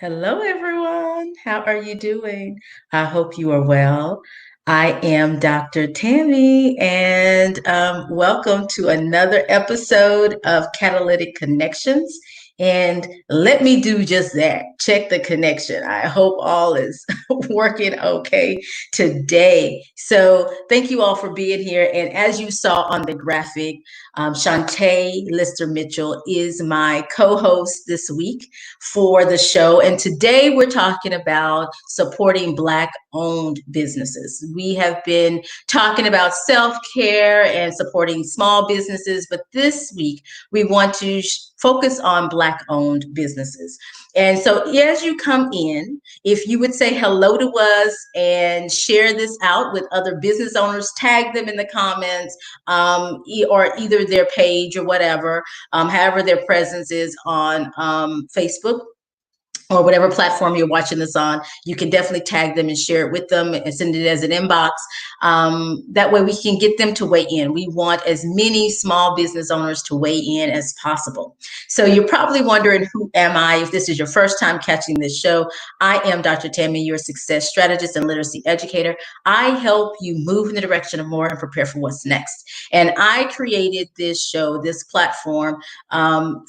Hello, everyone. How are you doing? I hope you are well. I am Dr. Tammy, and welcome to another episode of Catalytic Connections. And let me do just that. Check the connection. I hope all is working okay today. So, thank you all for being here. And as you saw on the graphic, Shante Lister Mitchell is my co host this week for the show. And today we're talking about supporting Black owned businesses. We have been talking about self care and supporting small businesses, but this week we want to focus on Black owned businesses. And so, as you come in, if you would say hello to us and share this out with other business owners, tag them in the comments or either their page or whatever, however their presence is on Facebook or whatever platform you're watching this on, you can definitely tag them and share it with them and send it as an inbox. That way we can get them to weigh in. We want as many small business owners to weigh in as possible. So you're probably wondering, who am I? If this is your first time catching this show, I am Dr. Tammy, your success strategist and literacy educator. I help you move in the direction of more and prepare for what's next. And I created this show, this platform,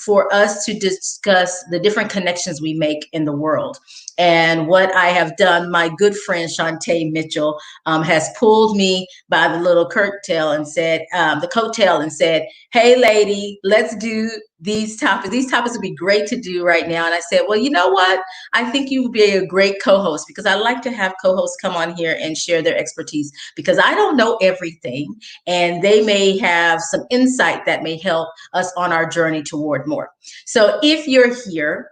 for us to discuss the different connections we make in the world. And what I have done, my good friend Shante Mitchell has pulled me by the little coattail and said, "Hey, lady, let's do these topics. These topics would be great to do right now." And I said, "Well, you know what? I think you would be a great co-host because I like to have co-hosts come on here and share their expertise because I don't know everything, and they may have some insight that may help us on our journey toward more." So if you're here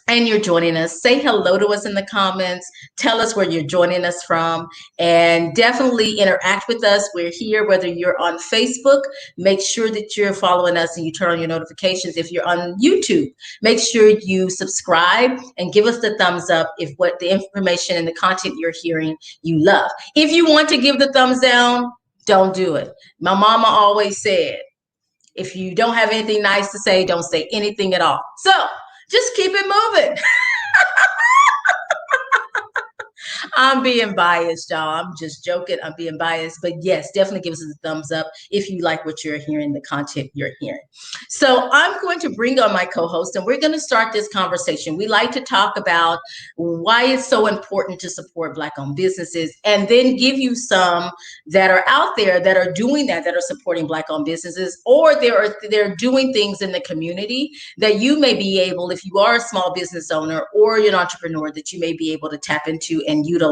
and you're joining us, say hello to us in the comments. Tell us where you're joining us from, and definitely interact with us. We're here, whether you're on Facebook, make sure that you're following us and you turn on your notifications. If you're on YouTube, make sure you subscribe and give us the thumbs up if what the information and the content you're hearing you love. If you want to give the thumbs down, don't do it. My mama always said, if you don't have anything nice to say, don't say anything at all. So just keep it moving. I'm being biased, y'all. I'm just joking. I'm being biased. But yes, definitely give us a thumbs up if you like what you're hearing, the content you're hearing. So I'm going to bring on my co-host and we're going to start this conversation. We like to talk about why it's so important to support Black-owned businesses, and then give you some that are out there that are doing that are supporting Black-owned businesses, or they're doing things in the community that you may be able, if you are a small business owner or you're an entrepreneur, that you may be able to tap into and utilize.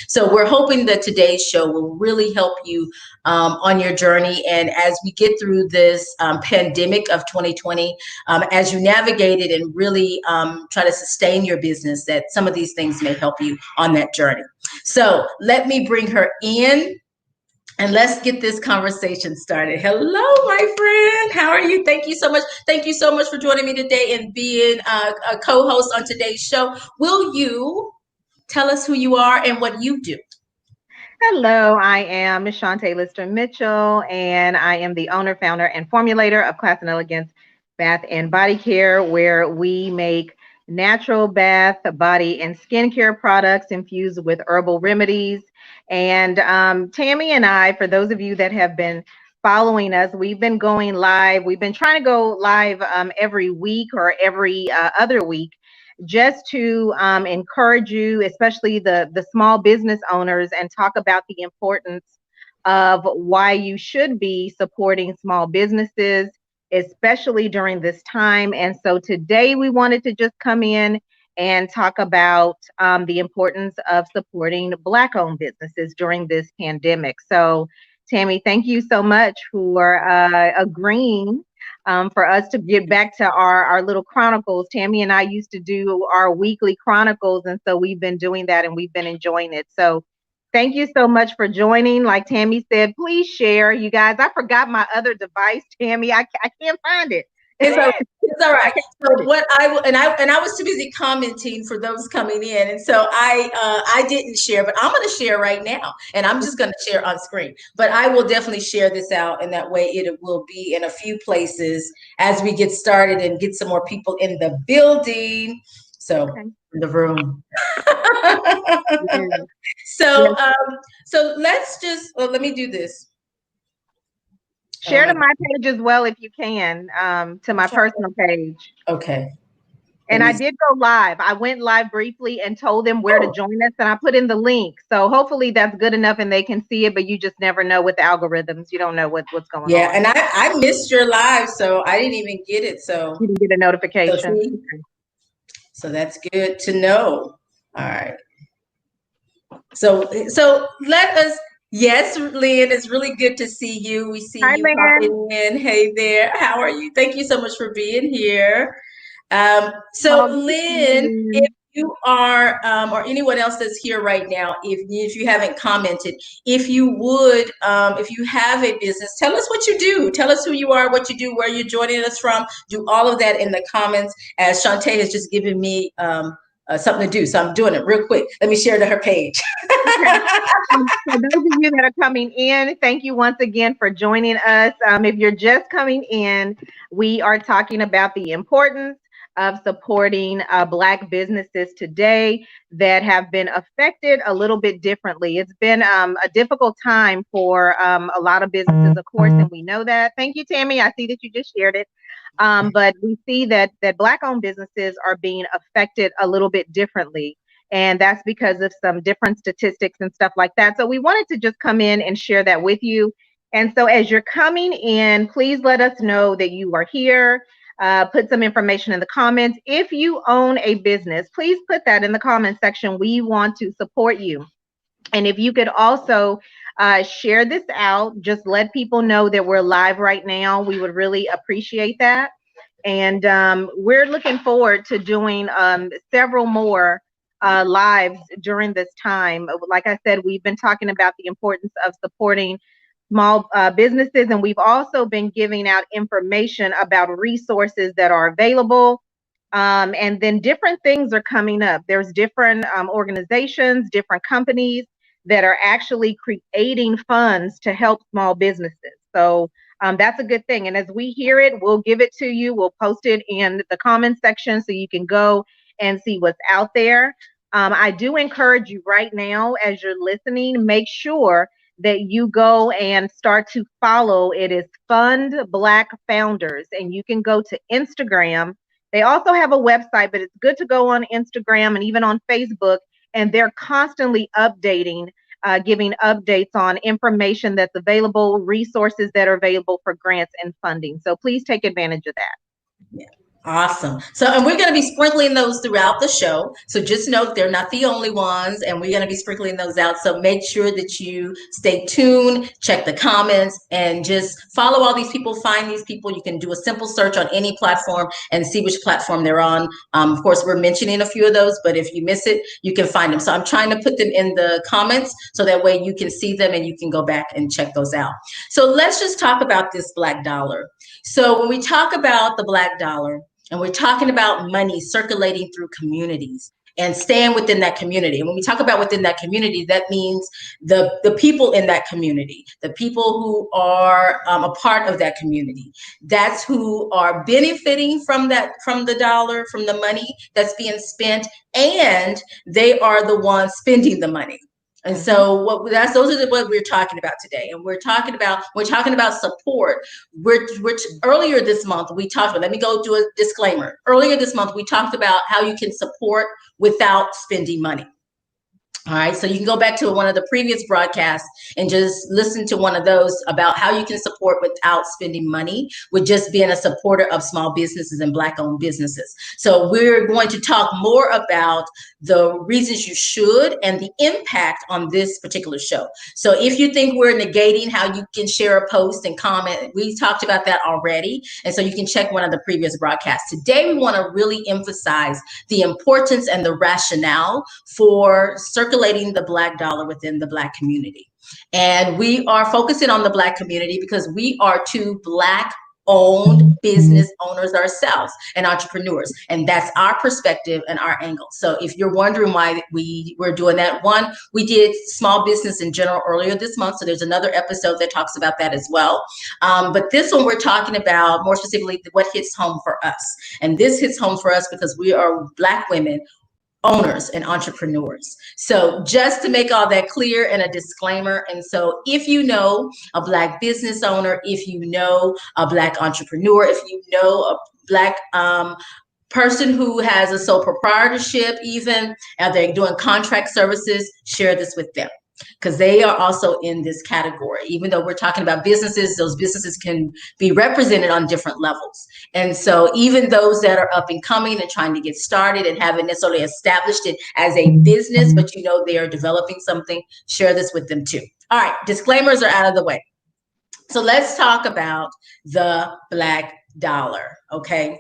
So we're hoping that today's show will really help you on your journey. And as we get through this pandemic of 2020, as you navigate it and really try to sustain your business, that some of these things may help you on that journey. So let me bring her in. And let's get this conversation started. Hello, my friend. How are you? Thank you so much. Thank you so much for joining me today and being a co-host on today's show. Will you tell us who you are and what you do? Hello, I am Shante Lister Mitchell, and I am the owner, founder, and formulator of Class and Elegance Bath and Body Care, where we make natural bath, body, and skincare products infused with herbal remedies. And Tammy and I, for those of you that have been following us, we've been going live. We've been trying to go live every week or every other week, just to encourage you, especially the small business owners, and talk about the importance of why you should be supporting small businesses, especially during this time. And so today we wanted to just come in and talk about the importance of supporting Black-owned businesses during this pandemic. So Tammy, thank you so much for agreeing for us to get back to our little chronicles. Tammy and I used to do our weekly chronicles, and so we've been doing that and we've been enjoying it. So thank you so much for joining. Like Tammy said, please share. You guys, I forgot my other device, Tammy. I can't find it. It's all right. So what I was too busy commenting for those coming in, and so I didn't share, but I'm going to share right now, and I'm just going to share on screen. But I will definitely share this out, and that way it will be in a few places as we get started and get some more people in the building. So Okay. in the room. Yes. So Yes. so let's just let me do this. Oh Share to my my page as well if you can, to my personal page. okay. Let And I me did go live. I went live briefly and told them where to oh, join us, and I put in the link. So hopefully that's good enough and they can see it, but you just never know with the algorithms. You don't know what's going yeah, on. and I missed your live, so I didn't even get it. You didn't get a So notification. see, so that's good to know. All right. So let us. Yes, Lynn, it's really good to see you. We see Hi, you Lynn. popping in. Hey there, how are you? Thank you so much for being here. So Oh, good to see you, Lynn, if Lynn. you are, or anyone else that's here right now, if you haven't commented, if you would, if you have a business, tell us what you do. Tell us who you are, what you do, where you're joining us from. Do all of that in the comments. As Shante has just given me something to do, so I'm doing it real quick. Let me share to her page. Okay. For those of you that are coming in, thank you once again for joining us. If you're just coming in, we are talking about the importance of supporting Black businesses today that have been affected a little bit differently. It's been a difficult time for a lot of businesses, of course, and we know that. Thank you, Tammy. I see that you just shared it. But we see that Black-owned businesses are being affected a little bit differently, and that's because of some different statistics and stuff like that. So we wanted to just come in and share that with you. And so as you're coming in, please let us know that you are here. Put some information in the comments. If you own a business, please put that in the comment section. We want to support you. And if you could also share this out, just let people know that we're live right now. We would really appreciate that. And we're looking forward to doing several more lives during this time. Like I said, we've been talking about the importance of supporting small businesses, and we've also been giving out information about resources that are available. And then different things are coming up. There's different organizations, different companies that are actually creating funds to help small businesses. So that's a good thing. And as we hear it, we'll give it to you. We'll post it in the comment section so you can go and see what's out there. I do encourage you right now, as you're listening, make sure that you go and start to follow. It is Fund Black Founders, and you can go to Instagram. They also have a website, but it's good to go on Instagram and even on Facebook, and they're constantly updating, giving updates on information that's available, resources that are available for grants and funding. So please take advantage of that. Yeah. Awesome. So, and we're going to be sprinkling those throughout the show. So just note they're not the only ones, and we're going to be sprinkling those out. So make sure that you stay tuned, check the comments, and just follow all these people, find these people. You can do a simple search on any platform and see which platform they're on. Of course, we're mentioning a few of those, but if you miss it, you can find them. So I'm trying to put them in the comments so that way you can see them and you can go back and check those out. So let's just talk about this Black dollar. So when we talk about the Black dollar, and we're talking about money circulating through communities and staying within that community. And when we talk about within that community, that means the people in that community, the people who are a part of that community. That's who are benefiting from that, from the dollar, from the money that's being spent, and they are the ones spending the money. And so those are what we're talking about today. And we're talking about support. Which earlier this month we talked about, let me go do a disclaimer. Earlier this month we talked about how you can support without spending money. All right, so you can go back to one of the previous broadcasts and just listen to one of those about how you can support without spending money, with just being a supporter of small businesses and Black-owned businesses. So we're going to talk more about the reasons you should and the impact on this particular show. So if you think we're negating how you can share a post and comment, we talked about that already. And so you can check one of the previous broadcasts. Today, we want to really emphasize the importance and the rationale for circulating the Black dollar within the Black community. And we are focusing on the Black community because we are two Black owned business owners ourselves and entrepreneurs. And that's our perspective and our angle. So if you're wondering why we were doing that, one, we did small business in general earlier this month. So there's another episode that talks about that as well. But this one, we're talking about more specifically what hits home for us. And this hits home for us because we are Black women owners and entrepreneurs. So just to make all that clear and a disclaimer. And so if you know a Black business owner, if you know a Black entrepreneur, if you know a Black person who has a sole proprietorship, even they're doing contract services, share this with them, because they are also in this category. Even though we're talking about businesses, those businesses can be represented on different levels. And so even those that are up and coming and trying to get started and haven't necessarily established it as a business, but you know they are developing something, share this with them too. All right, disclaimers are out of the way. So let's talk about the Black dollar, okay?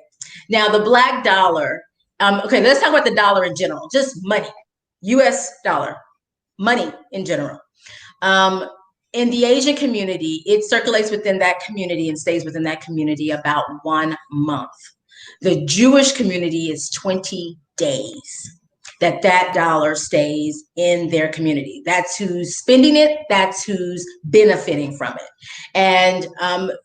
Now the Black dollar, okay, let's talk about the dollar in general, just money, US dollar. Money in general. In the Asian community, it circulates within that community and stays within that community about 1 month. The Jewish community is 20 days that dollar stays in their community. That's who's spending it. That's who's benefiting from it. And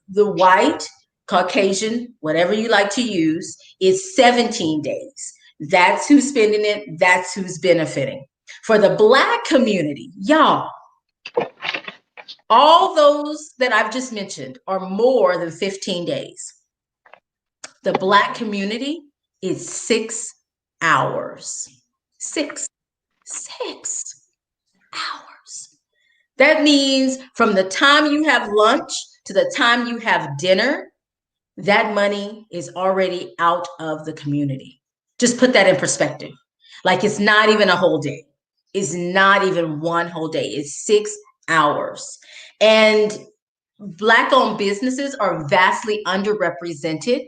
the white, Caucasian, whatever you like to use, is 17 days. That's who's spending it. That's who's benefiting. For the Black community, y'all, all those that I've just mentioned are more than 15 days. The Black community is 6 hours. Six hours. That means from the time you have lunch to the time you have dinner, that money is already out of the community. Just put that in perspective. Like it's not even a whole day. Is not even one whole day. It's 6 hours. And Black-owned businesses are vastly underrepresented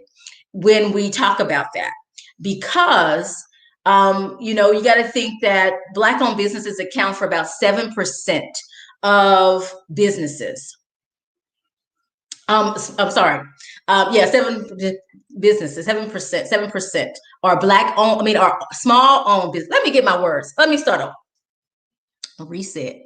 when we talk about that because, you got to think that Black-owned businesses account for about 7% of businesses. I'm sorry. 7% businesses, 7% are Black-owned, are small-owned business. Let me get my words. Let me start over. Reset.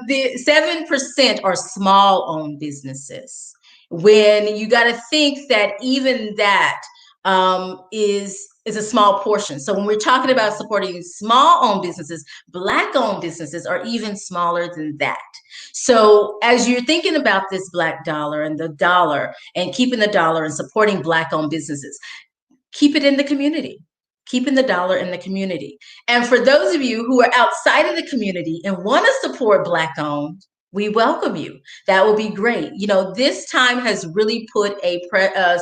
The 7% are small-owned businesses. When you got to think that even that is a small portion. So when we're talking about supporting small-owned businesses, Black-owned businesses are even smaller than that. So as you're thinking about this Black dollar and the dollar and keeping the dollar and supporting Black-owned businesses, keep it in the community. Keeping the dollar in the community. And for those of you who are outside of the community and want to support Black-owned, we welcome you. That will be great. This time has really put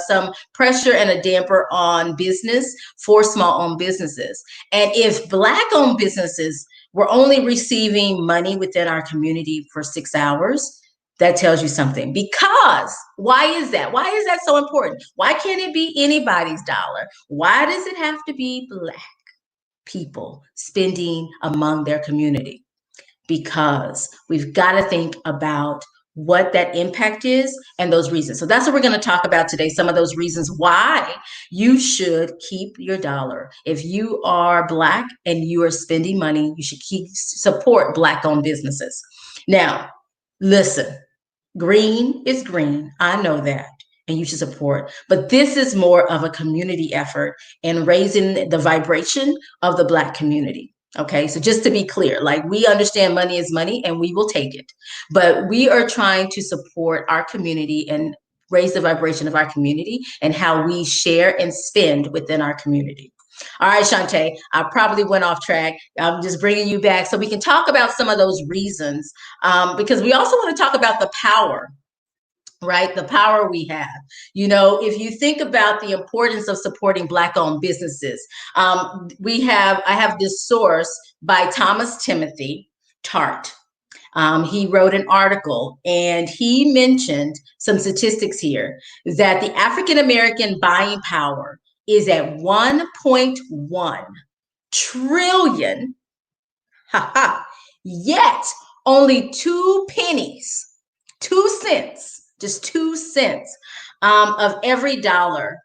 some pressure and a damper on business for small-owned businesses. And if Black-owned businesses were only receiving money within our community for 6 hours, that tells you something. Because why is that? Why is that so important? Why can't it be anybody's dollar? Why does it have to be Black people spending among their community? Because we've got to think about what that impact is and those reasons. So that's what we're going to talk about today. Some of those reasons why you should keep your dollar. If you are Black and you are spending money, you should support Black-owned businesses. Now, listen. Green is green. I know that, and you should support. But this is more of a community effort in raising the vibration of the Black community. Okay, so just to be clear, like we understand money is money and we will take it. But we are trying to support our community and raise the vibration of our community and how we share and spend within our community. All right, Shante, I probably went off track. I'm just bringing you back so we can talk about some of those reasons because we also want to talk about the power, right? The power we have. If you think about the importance of supporting Black-owned businesses, I have this source by Thomas Timothy Tart. He wrote an article and he mentioned some statistics here that the African-American buying power is at 1.1 trillion, yet only 2 pennies, 2 cents Just 2 cents of every dollar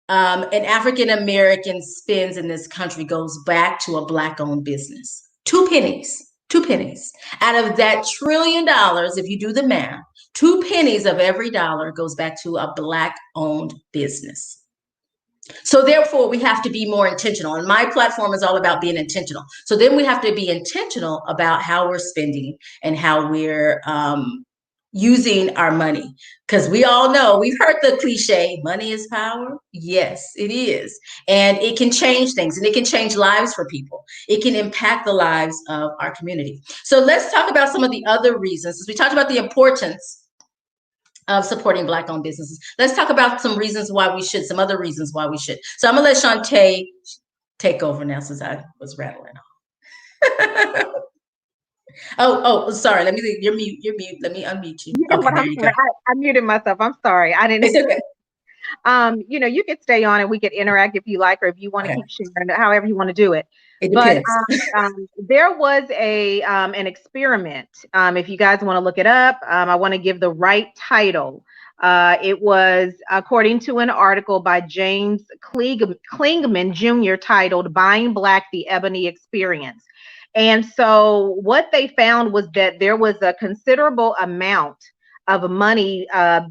an African American spends in this country goes back to a Black owned business. 2 pennies. 2 pennies. Out of that $1 trillion, if you do the math, 2 pennies of every dollar goes back to a Black owned business. So therefore, we have to be more intentional. And my platform is all about being intentional. So then we have to be intentional about how we're spending and how we're using our money. Because we all know, we've heard the cliche, money is power. Yes, it is. And it can change things and it can change lives for people. It can impact the lives of our community. So let's talk about some of the other reasons. We talked about the importance of supporting Black owned businesses. Let's talk about some reasons why we should, some other reasons why we should. So I'm gonna let Shante take over now since I was rattling on. Sorry. Let me, you're mute. Let me unmute you. You know Okay, what? there I'm you sorry. go. I muted myself. I'm sorry. I didn't. It's okay. You could stay on and we could interact if you like, or if you want to Okay. keep sharing, however you want to do it. It But depends. there was an experiment. If you guys want to look it up, I want to give the right title. It was according to an article by James Klingman Jr. titled "Buying Black: The Ebony Experience." And so what they found was that there was a considerable amount of money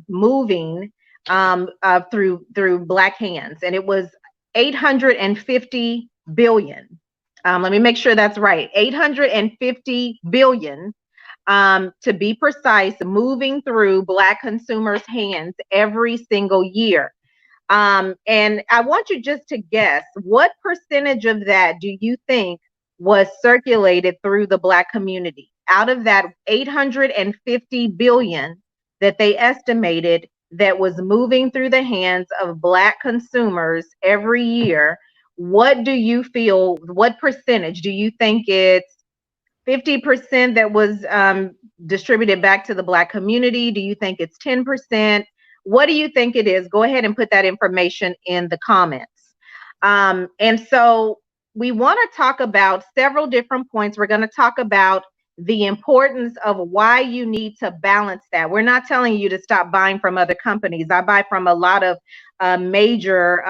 moving through Black hands, and it was 850 billion. Let me make sure that's right. 850 billion, to be precise, moving through Black consumers' hands every single year. And I want you just to guess, what percentage of that do you think was circulated through the Black community? Out of that 850 billion that they estimated that was moving through the hands of Black consumers every year, what do you feel, what percentage do you think? It's 50% that was distributed back to the Black community? Do you think it's 10%? What do you think it is? Go ahead and put that information in the comments. And so we want to talk about several different points. We're going to talk about the importance of why you need to balance that. We're not telling you to stop buying from other companies. I buy from a lot of major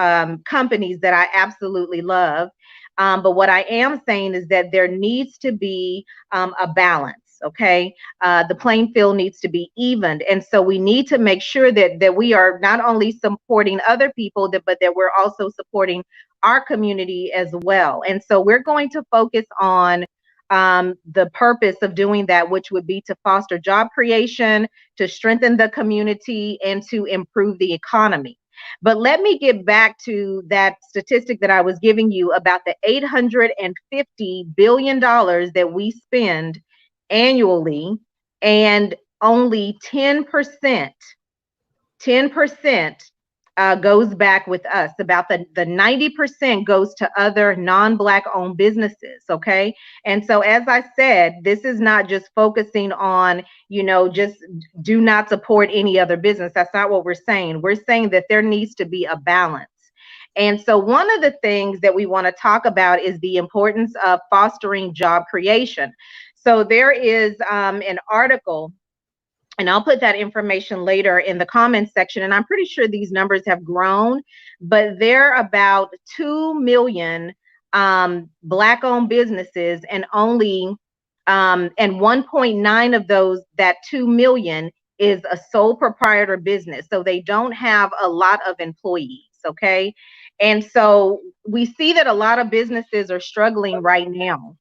companies that I absolutely love. But what I am saying is that there needs to be a balance. Okay, the playing field needs to be evened, and so we need to make sure that we are not only supporting other people, but that we're also supporting our community as well. And so we're going to focus on the purpose of doing that, which would be to foster job creation, to strengthen the community, and to improve the economy. But let me get back to that statistic that I was giving you about the $850 billion that we spend annually, and only 10% goes back with us. About the 90% goes to other non-Black owned businesses. Okay. And so, as I said, this is not just focusing on, just do not support any other business. That's not what we're saying. We're saying that there needs to be a balance. And so one of the things that we want to talk about is the importance of fostering job creation. So there is an article, and I'll put that information later in the comments section. And I'm pretty sure these numbers have grown, but there are about 2 million Black owned businesses, and only and 1.9 of those, that 2 million, is a sole proprietor business. So they don't have a lot of employees. Okay. And so we see that a lot of businesses are struggling right now.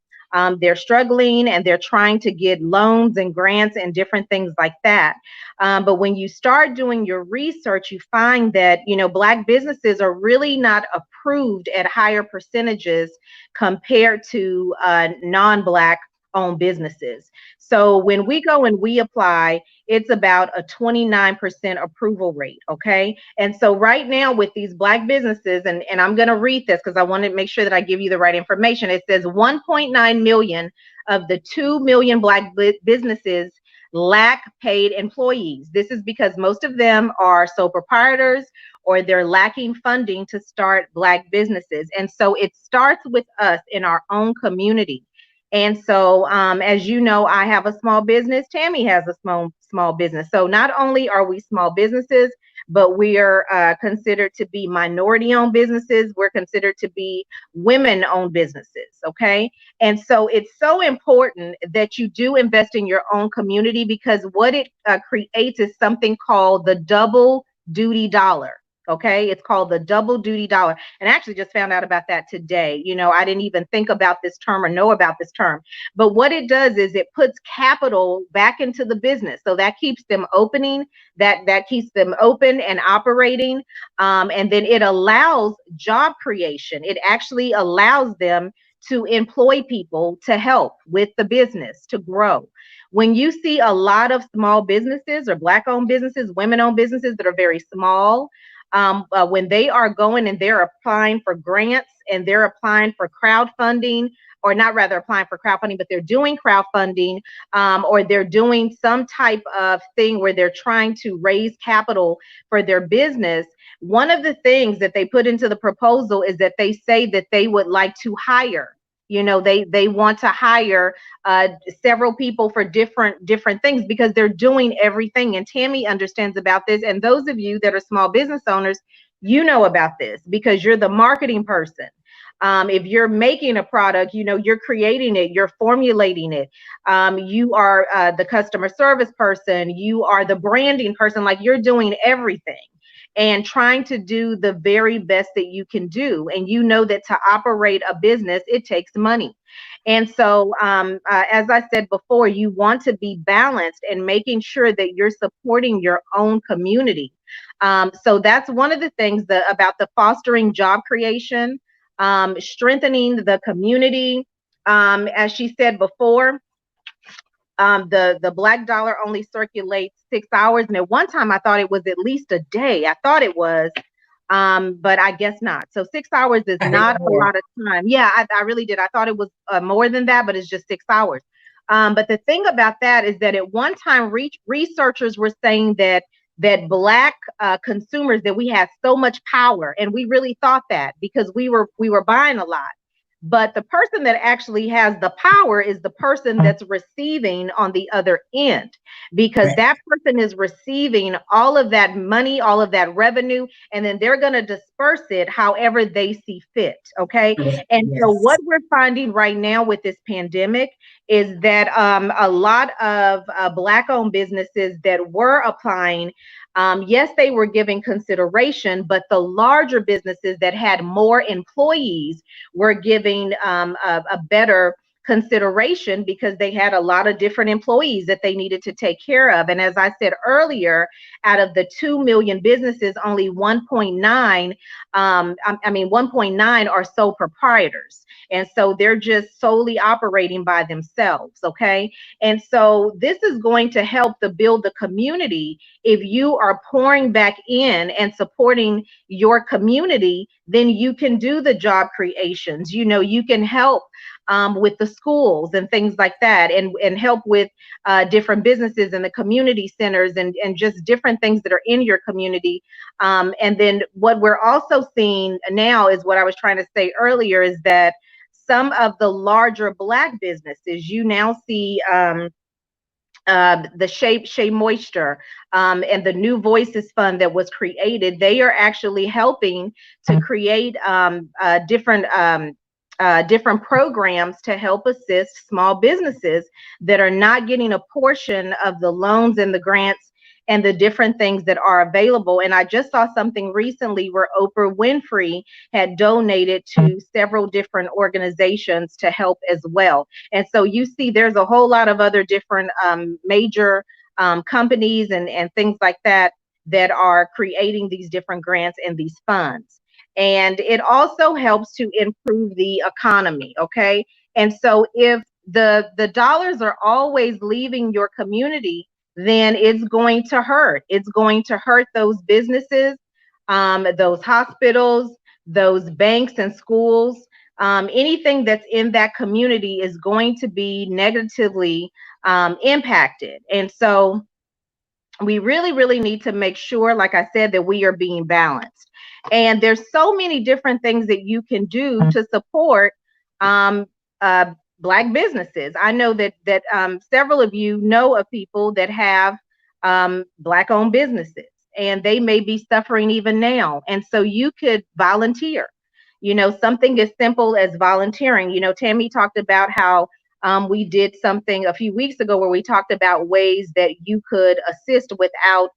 They're struggling and they're trying to get loans and grants and different things like that. But when you start doing your research, you find that, Black businesses are really not approved at higher percentages compared to non-Black owned businesses. So when we go and we apply, it's about a 29% approval rate. Okay. And so right now with these Black businesses, and I'm going to read this because I want to make sure that I give you the right information. It says 1.9 million of the 2 million Black businesses lack paid employees. This is because most of them are sole proprietors, or they're lacking funding to start Black businesses. And so it starts with us in our own community. And so, as you know, I have a small business. Tammy has a small business. So not only are we small businesses, but we are considered to be minority-owned businesses. We're considered to be women-owned businesses. Okay, and so it's so important that you do invest in your own community, because what it creates is something called the double duty dollar. Okay, it's called the double duty dollar. And I actually just found out about that today. You know, I didn't even think about this term or know about this term. But what it does is it puts capital back into the business. So that keeps them opening, that keeps them open and operating. And then it allows job creation. It actually allows them to employ people to help with the business to grow. When you see a lot of small businesses or Black-owned businesses, women-owned businesses that are very small, when they are going and they're applying for grants and they're applying for crowdfunding, or not rather applying for crowdfunding, but they're doing crowdfunding, or they're doing some type of thing where they're trying to raise capital for their business. One of the things that they put into the proposal is that they say that they would like to hire. You know, they want to hire several people for different things, because they're doing everything. And Tammy understands about this. And those of you that are small business owners, you know about this because you're the marketing person. If you're making a product, you know, you're creating it, you're formulating it. You are the customer service person, you are the branding person, like you're doing everything and trying to do the very best that you can do. And you know that to operate a business, it takes money. And so, as I said before, you want to be balanced and making sure that you're supporting your own community. So that's one of the things about the fostering job creation, strengthening the community. As she said before, the black dollar only circulates 6 hours, and at one time I thought it was at least a day. I thought it was, but I guess not. So 6 hours is I think not a more. lot of time. Yeah, I really did. I thought it was more than that, but it's just 6 hours. But the thing about that is that at one time researchers were saying that black consumers, that we had so much power, and we really thought that because we were buying a lot. But the person that actually has the power is the person that's receiving on the other end, because Right. that person is receiving all of that money, all of that revenue, and then they're going to disperse it however they see fit. Okay. And so what Yes. we're finding right now with this pandemic is that a lot of black owned businesses that were applying, yes, they were giving consideration, but the larger businesses that had more employees were giving a better consideration, because they had a lot of different employees that they needed to take care of. And as I said earlier, out of the 2 million businesses, only 1.9, 1.9 are sole proprietors. And so they're just solely operating by themselves. Okay. And so this is going to help to build the community. If you are pouring back in and supporting your community, then you can do the job creations. You know, you can help with the schools and things like that, and help with different businesses and the community centers, and just different things that are in your community. And then what we're also seeing now is what I was trying to say earlier, is that some of the larger black businesses, you now see the Shea Moisture, and the New Voices Fund that was created. They are actually helping to create different programs to help assist small businesses that are not getting a portion of the loans and the grants and the different things that are available. And I just saw something recently where Oprah Winfrey had donated to several different organizations to help as well. And so you see there's a whole lot of other different major companies and things like that that are creating these different grants and these funds. And it also helps to improve the economy. Okay. And so if the dollars are always leaving your community, then it's going to hurt. It's going to hurt those businesses, those hospitals, those banks and schools. Anything that's in that community is going to be negatively impacted. And so we really, really need to make sure, like I said, that we are being balanced. And there's so many different things that you can do to support um, Black businesses. I know that several of you know of people that have Black owned businesses, and they may be suffering even now. And so you could volunteer. Something as simple as volunteering. Tammy talked about how we did something a few weeks ago where we talked about ways that you could assist without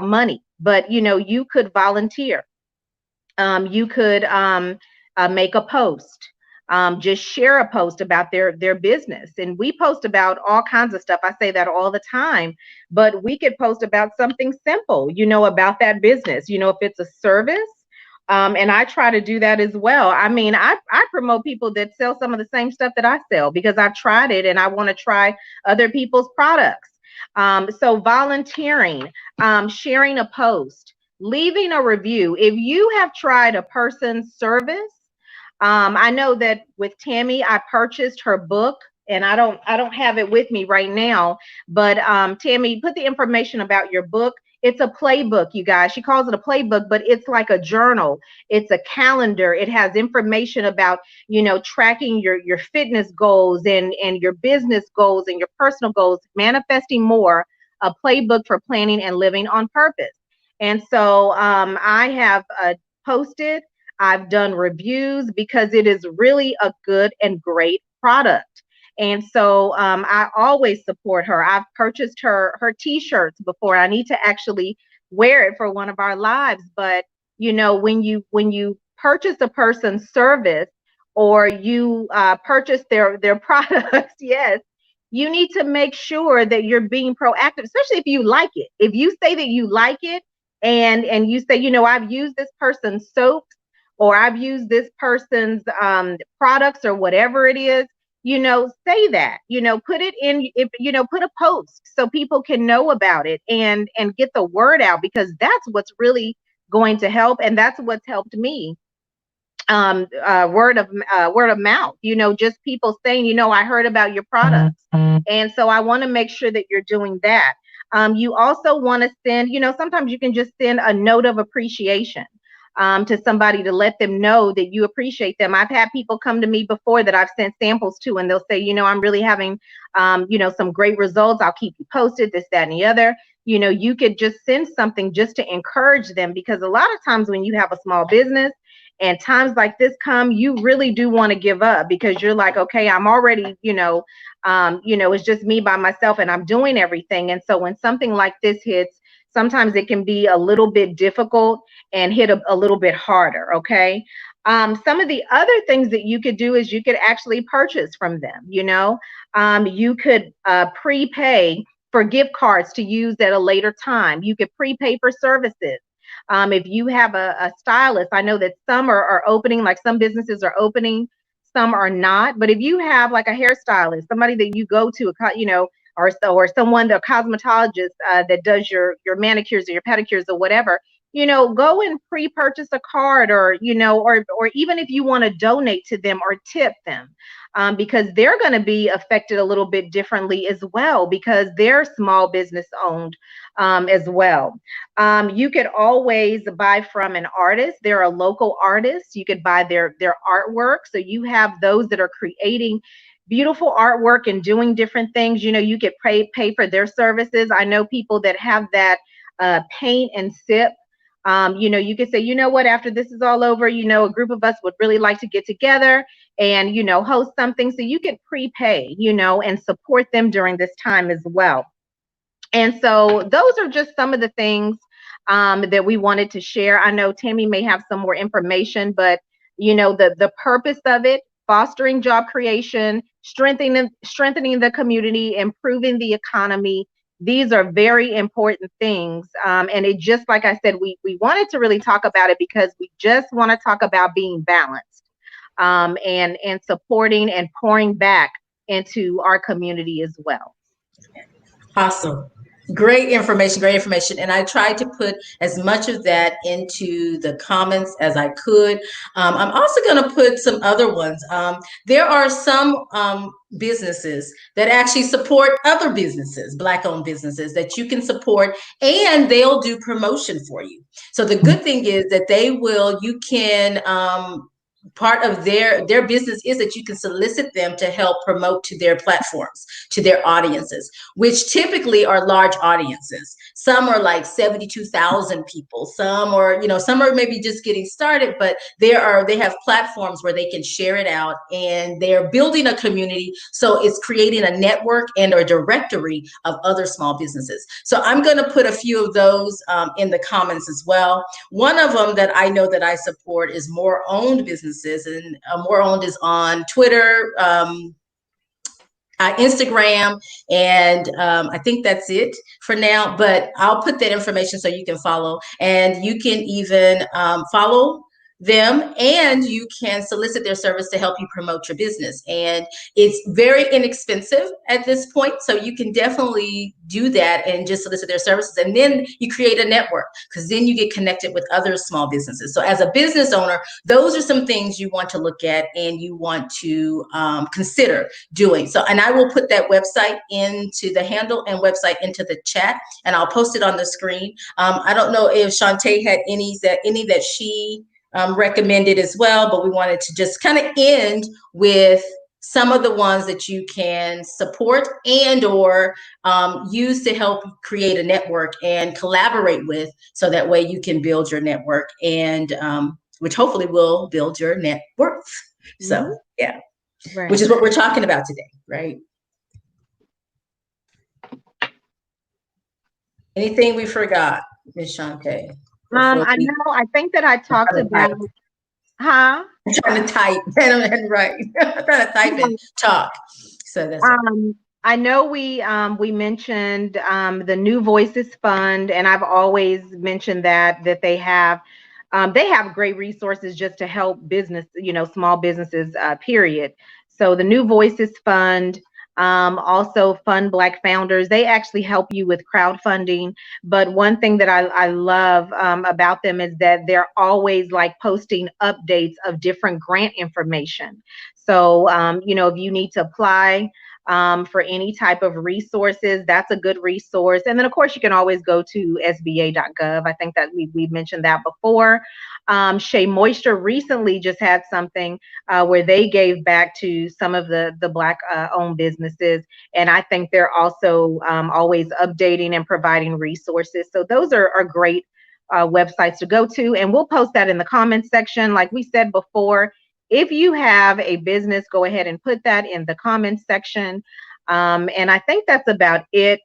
money, but you could volunteer. You could make a post, just share a post about their business. And we post about all kinds of stuff. I say that all the time, but we could post about something simple, about that business, if it's a service. And I try to do that as well. I mean, I promote people that sell some of the same stuff that I sell because I've tried it and I want to try other people's products. So volunteering, sharing a post, leaving a review. If you have tried a person's service, I know that with Tammy, I purchased her book, and I don't have it with me right now, but Tammy, put the information about your book. It's a playbook, you guys. She calls it a playbook, but it's like a journal. It's a calendar. It has information about, tracking your fitness goals and your business goals and your personal goals, manifesting more, a playbook for planning and living on purpose. And so I have posted, I've done reviews because it is really a good and great product. And so I always support her. I've purchased her t-shirts before. I need to actually wear it for one of our lives. But when you purchase a person's service or you purchase their products, yes, you need to make sure that you're being proactive, especially if you like it. If you say that you like it and you say, I've used this person's soaps or I've used this person's products or whatever it is, say that, put it in, if, put a post so people can know about it and get the word out, because that's what's really going to help. And that's what's helped me. Word of mouth, just people saying, I heard about your products. And so I want to make sure that you're doing that. You also want to send, sometimes you can just send a note of appreciation to somebody to let them know that you appreciate them. I've had people come to me before that I've sent samples to, and they'll say, I'm really having, some great results. I'll keep you posted, this, that, and the other. You could just send something just to encourage them, because a lot of times when you have a small business and times like this come, you really do want to give up, because you're like, okay, I'm already, it's just me by myself and I'm doing everything. And so when something like this hits, sometimes it can be a little bit difficult and hit a little bit harder. Okay. Some of the other things that you could do is you could actually purchase from them. You could prepay for gift cards to use at a later time. You could prepay for services. If you have a stylist, I know that some are opening, like some businesses are opening, some are not. But if you have like a hairstylist, somebody that you go to, or someone, the cosmetologist that does your manicures or your pedicures or whatever, go and pre-purchase a card, or or even if you want to donate to them or tip them, because they're going to be affected a little bit differently as well, because they're small business owned as well. You could always buy from an artist. There are local artists. You could buy their artwork. So you have those that are creating beautiful artwork and doing different things. You could pay for their services. I know people that have that paint and sip. You could say, what, after this is all over, a group of us would really like to get together and, host something. So you could prepay, and support them during this time as well. And so those are just some of the things that we wanted to share. I know Tammy may have some more information, but the purpose of it: fostering job creation, strengthening the community, improving the economy. These are very important things. And it just, like I said, we wanted to really talk about it because we just want to talk about being balanced, and supporting and pouring back into our community as well. Awesome. Great information, great information. And I tried to put as much of that into the comments as I could. I'm also going to put some other ones. There are some businesses that actually support other businesses, Black-owned businesses, that you can support, and they'll do promotion for you. So the good thing is that you can part of their business is that you can solicit them to help promote to their platforms, to their audiences, which typically are large audiences. Some are like 72,000 people, some are, you know, some are maybe just getting started, but they have platforms where they can share it out, and they're building a community. So it's creating a network and a directory of other small businesses. So I'm going to put a few of those in the comments as well. One of them that I know that I support is Moor Owned businesses, and Moor Owned is on Twitter, Instagram, and I think that's it for now, but I'll put that information so you can follow, and you can even follow them, and you can solicit their service to help you promote your business. And it's very inexpensive at this point, so you can definitely do that and just solicit their services, and then you create a network, because then you get connected with other small businesses. So as a business owner, those are some things you want to look at and you want to consider doing. So, and I will put that website into the handle and website into the chat, and I'll post it on the screen. I don't know if Shante had any that she recommended as well, but we wanted to just kind of end with some of the ones that you can support and or use to help create a network and collaborate with, so that way you can build your network, and which hopefully will build your net worth. So yeah, right. Which is what we're talking about today, right? Anything we forgot, Ms. Shante? I think that I talked about, I'm trying to type and write. I'm trying to type and talk. So that's I know we mentioned the New Voices Fund, and I've always mentioned that they have great resources just to help business, small businesses, period. So the New Voices Fund, also fundblackfounders, they actually help you with crowdfunding. But one thing that I love about them is that they're always like posting updates of different grant information. So, if you need to apply for any type of resources, that's a good resource. And then, of course, you can always go to sba.gov. I think that we've mentioned that before. Shea Moisture recently just had something where they gave back to some of the Black owned businesses. And I think they're also always updating and providing resources. So those are great websites to go to. And we'll post that in the comments section. Like we said before, if you have a business, go ahead and put that in the comments section. And I think that's about it.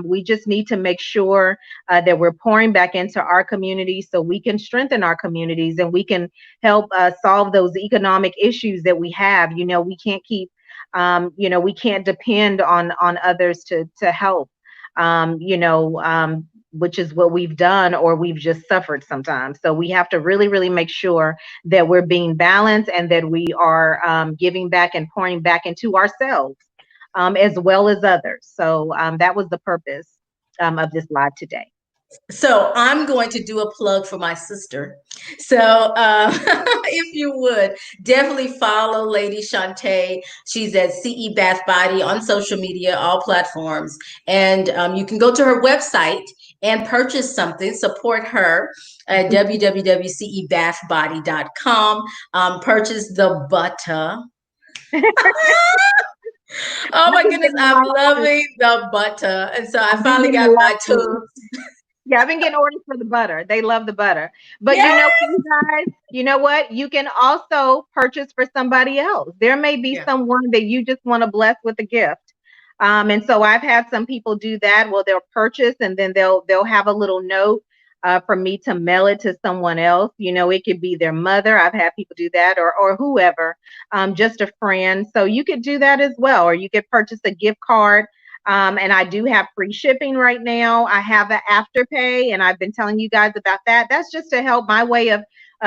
We just need to make sure that we're pouring back into our community so we can strengthen our communities and we can help solve those economic issues that we have. We can't keep, we can't depend on others to help, which is what we've done, or we've just suffered sometimes. So we have to really, really make sure that we're being balanced and that we are giving back and pouring back into ourselves, as well as others. So that was the purpose of this live today. So I'm going to do a plug for my sister. So if you would, definitely follow Lady Shante. She's at CE Bath Body on social media, all platforms. And you can go to her website and purchase something, support her at www.cebathbody.com. Purchase the butter. Oh my goodness, I'm loving the butter. And so I finally got my tubes. Yeah, I've been getting orders for the butter. They love the butter. But you know what, you guys, you know what? You can also purchase for somebody else. There may be someone that you just want to bless with a gift. And so I've had some people do that. Well, they'll purchase and then they'll have a little note for me to mail it to someone else. It could be their mother. I've had people do that, or whoever, just a friend. So you could do that as well, or you could purchase a gift card. And I do have free shipping right now. I have an Afterpay, and I've been telling you guys about that. That's just to help my way of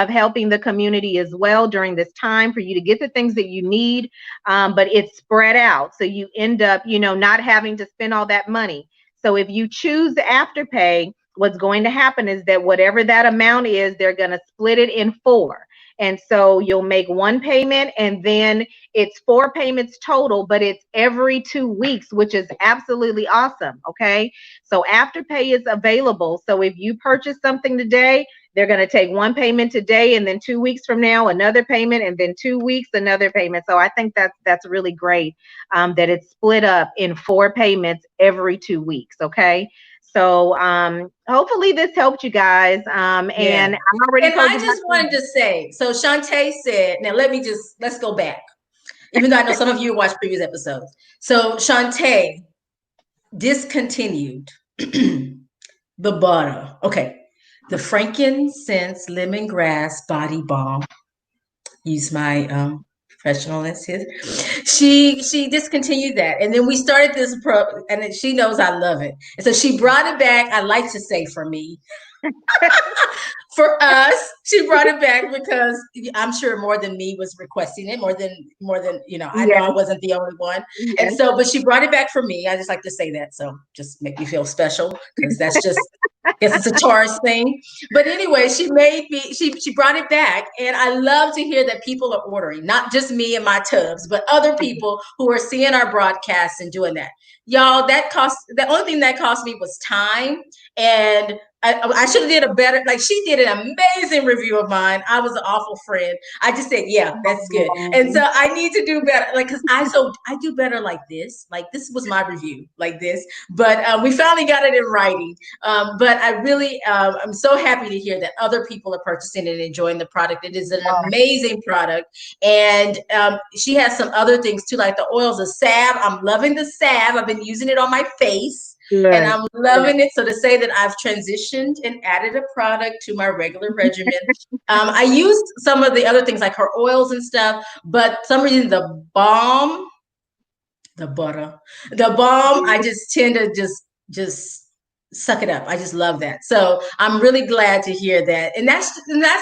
helping the community as well during this time, for you to get the things that you need, but it's spread out. So you end up, not having to spend all that money. So if you choose Afterpay, what's going to happen is that whatever that amount is, they're going to split it in 4. And so you'll make one payment, and then it's 4 payments total, but it's every 2 weeks, which is absolutely awesome. Okay. So Afterpay is available. So if you purchase something today, They're going to take one payment today, and then 2 weeks from now, another payment, and then 2 weeks, another payment. So I think that's really great that it's split up in 4 payments every 2 weeks. Okay. So hopefully this helped you guys. And I already And told I you. just wanted to say, so Shante said, now let's go back. Even though I know some of you watched previous episodes. So Shante discontinued the butter. Okay. The frankincense lemongrass body balm. Use my professionalness here. She discontinued that, and then we started this and she knows I love it, and so she brought it back. I like to say for me, for us, she brought it back because I'm sure more than me was requesting it, more than I know I wasn't the only one. And so, but she brought it back for me. I just like to say that, so just make me feel special, because that's just, I guess it's a Taurus thing. But anyway, she brought it back, and I love to hear that people are ordering, not just me and my tubs, but other people who are seeing our broadcasts and doing that. Y'all, the only thing that cost me was time, and I should have did a better, like she did an amazing review of mine. I was an awful friend. I just said, yeah, that's good. And so I need to do better. Like, cause I do better like this. Like, this was my review like this, but we finally got it in writing. But I really, I'm so happy to hear that other people are purchasing it and enjoying the product. It is an amazing product. And she has some other things too, like the oils, the salve. I'm loving the salve. I've been using it on my face. And I'm loving it. So to say that I've transitioned and added a product to my regular regimen, I used some of the other things like her oils and stuff, but for some reason the balm, I just tend to just suck it up. I just love that. So I'm really glad to hear that. And that's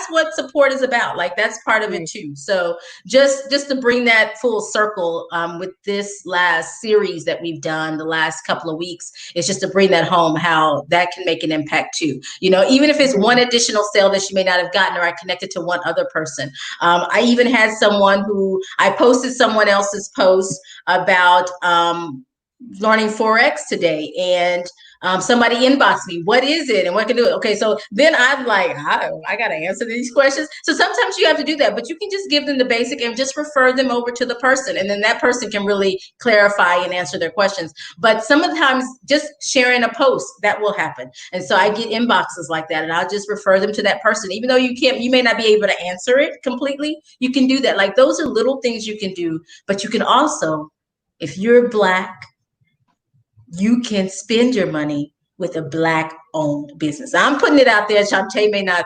what support is about. Like, that's part of it too. So just to bring that full circle with this last series that we've done the last couple of weeks, is just to bring that home, how that can make an impact too. Even if it's one additional sale that she may not have gotten, or I connected to one other person. I even had someone who I posted someone else's post about learning Forex today, and somebody inboxed me, what is it and what can do it? Okay, so then I'm like, I got to answer these questions. So sometimes you have to do that, but you can just give them the basic and just refer them over to the person, and then that person can really clarify and answer their questions. But sometimes just sharing a post, that will happen. And so I get inboxes like that, and I'll just refer them to that person. Even though you may not be able to answer it completely, you can do that. Like, those are little things you can do. But you can also, if you're Black, you can spend your money with a Black owned business. I'm putting it out there. Shante may not,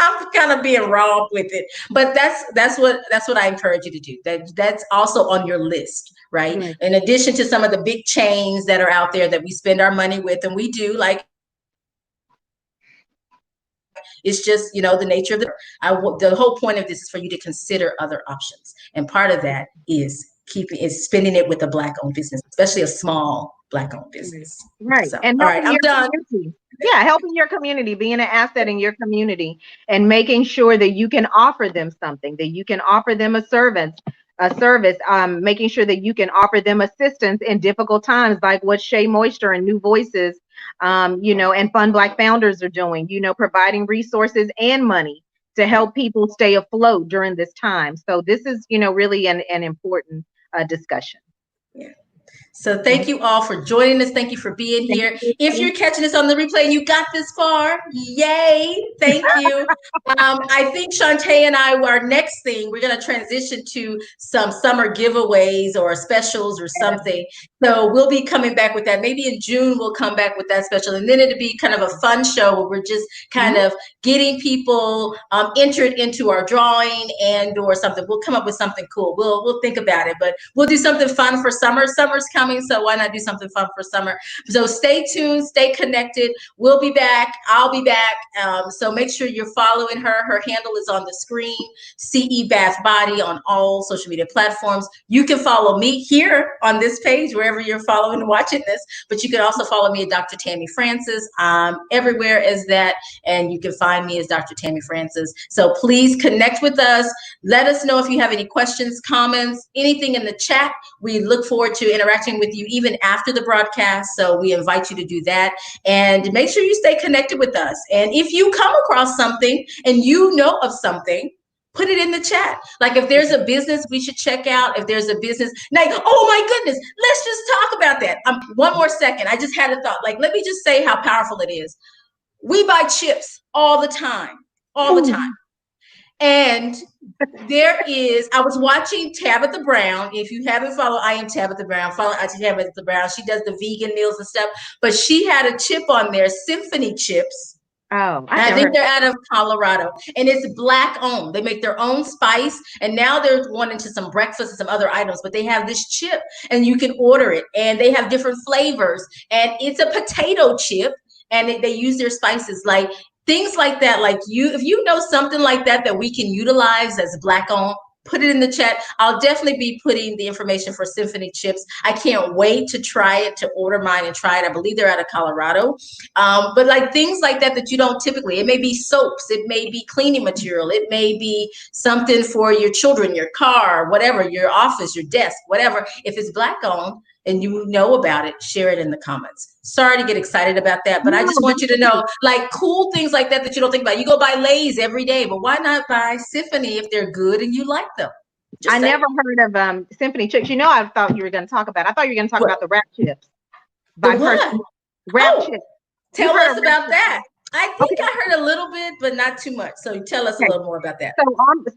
I'm kind of being raw with it, but that's what I encourage you to do. That's also on your list, right? Mm-hmm. In addition to some of the big chains that are out there that we spend our money with, and we do, like, it's just, the nature of the whole point of this is for you to consider other options. And part of that is spending it with a Black owned business, especially a small Black owned business. Right. So, and all right, I'm done. Yeah, helping your community, being an asset in your community, and making sure that you can offer them something, that you can offer them a service, making sure that you can offer them assistance in difficult times, like what Shea Moisture and New Voices, and Fund Black Founders are doing, providing resources and money to help people stay afloat during this time. So this is, really an important discussion. Yeah. So thank you all for joining us. Thank you for being here. If you're catching us on the replay and you got this far, yay. Thank you. I think Shante and our next thing, we're going to transition to some summer giveaways or specials or something. So we'll be coming back with that. Maybe in June, we'll come back with that special. And then it'll be kind of a fun show where we're just kind of getting people entered into our drawing and or something. We'll come up with something cool. We'll think about it, but we'll do something fun for summer. Summer's coming, so why not do something fun for summer? So stay tuned, stay connected. We'll be back. I'll be back. So make sure you're following her. Her handle is on the screen, CE Bath Body, on all social media platforms. You can follow me here on this page, wherever you're following and watching this, but you can also follow me at Dr. Tammy Francis. Everywhere as that, and you can find me as Dr. Tammy Francis. So please connect with us. Let us know if you have any questions, comments, anything in the chat. We look forward to interacting chatting with you even after the broadcast. So we invite you to do that, and make sure you stay connected with us. And if you come across something and you know of something, put it in the chat. Like if there's a business we should check out, if there's a business, like, oh my goodness, let's just talk about that. One more second. I just had a thought. Like, let me just say how powerful it is. We buy chips all the time, all the time. And I was watching Tabitha Brown. If you haven't followed, I am Tabitha Brown. Follow Tabitha Brown. She does the vegan meals and stuff. But she had a chip on there, Symphony Chips. Oh, I think they're out of Colorado, and it's Black owned. They make their own spice, and now they're going into some breakfast and some other items, but they have this chip and you can order it, and they have different flavors, and it's a potato chip, and they use their spices, like things like that. Like if you know something like that we can utilize as Black owned, put it in the chat. I'll definitely be putting the information for Symphony Chips. I can't wait to try it, to order mine and try it. I believe they're out of Colorado. But like things like that you don't typically, it may be soaps, it may be cleaning material, it may be something for your children, your car, whatever, your office, your desk, whatever. If it's Black owned and you know about it, share it in the comments. Sorry to get excited about that, but I just want you to know, like, cool things like that you don't think about. You go buy Lay's every day, but why not buy Symphony if they're good and you like them? I never heard of Symphony Chips. You know, I thought you were going to talk about. I thought you were going to talk about the wrap chips. The what? Wrap chips. Tell us about that. I think I heard a little bit, but not too much. So tell us a little more about that.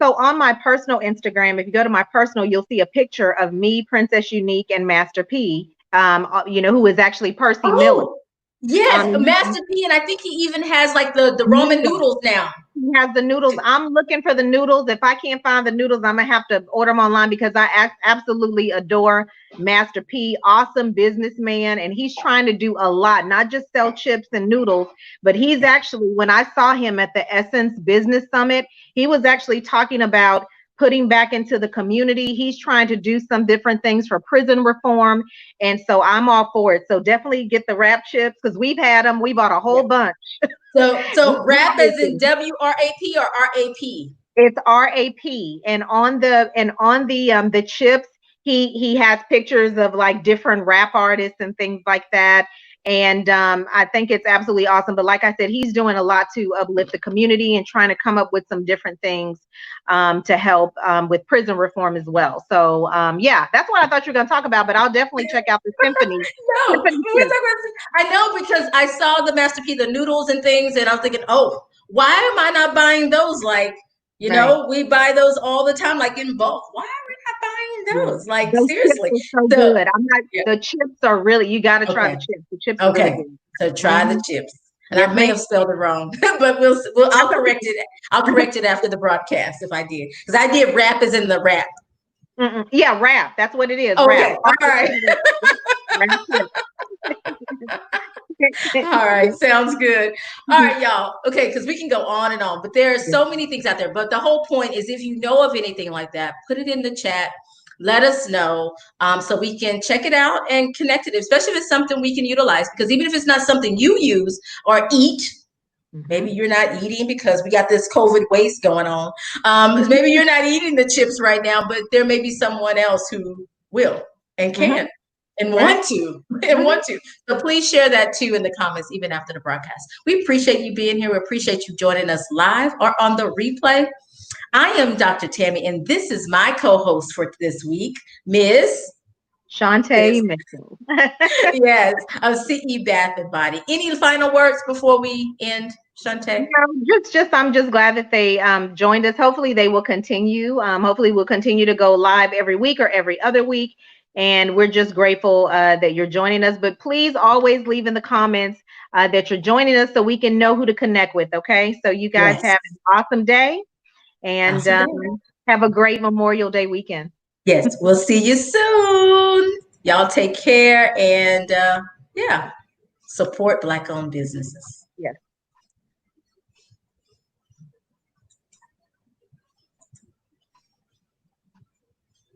So on my personal Instagram, if you go to my personal, you'll see a picture of me, Princess Unique, and Master P. Who is actually Percy Miller. Yes, Master P, and I think he even has like the ramen noodles now. He has the noodles. I'm looking for the noodles. If I can't find the noodles, I'm gonna have to order them online, because I absolutely adore Master P. Awesome businessman, and he's trying to do a lot, not just sell chips and noodles, but he's actually, when I saw him at the Essence Business Summit, he was actually talking about putting back into the community. He's trying to do some different things for prison reform. And so I'm all for it. So definitely get the wrap chips, because we've had them. We bought a whole bunch. So wrap is in WRAP or RAP? It's RAP. And on the chips, he has pictures of like different rap artists and things like that. And I think it's absolutely awesome. But like I said, he's doing a lot to uplift the community and trying to come up with some different things to help with prison reform as well. So yeah, that's what I thought you were going to talk about. But I'll definitely check out the Symphony. I know, because I saw the Master P, the noodles and things, and I'm thinking, oh, why am I not buying those? Like, you know, we buy those all the time, like in bulk. Why are we not buying those? Like, those seriously. Chips are so good. I'm not, the chips are really, you got to try the chips. The chips are really good. So try the chips. And I may have spelled it wrong, but I'll correct it. I'll correct it after the broadcast if I did. Because I did wrap as in the wrap. Yeah, wrap. That's what it is. Okay. Wrap. All right. All right, sounds good. All right, y'all. Okay, because we can go on and on, but there are so many things out there. But the whole point is, if you know of anything like that, put it in the chat. Let us know so we can check it out and connect it, especially if it's something we can utilize. Because even if it's not something you use or eat, maybe you're not eating because we got this COVID waste going on. Maybe you're not eating the chips right now, but there may be someone else who will and can. And want to. So please share that too in the comments, even after the broadcast. We appreciate you being here. We appreciate you joining us live or on the replay. I am Dr. Tammy, and this is my co-host for this week, Ms. Shante Mitchell. Yes, of CE Bath and Body. Any final words before we end, Shante? No, I'm just glad that they joined us. Hopefully they will continue. Hopefully we'll continue to go live every week or every other week. And we're just grateful that you're joining us. But please always leave in the comments that you're joining us so we can know who to connect with. Okay. So you guys have an awesome day, and have a great Memorial Day weekend. Yes. We'll see you soon. Y'all take care, and support Black owned businesses. Yes.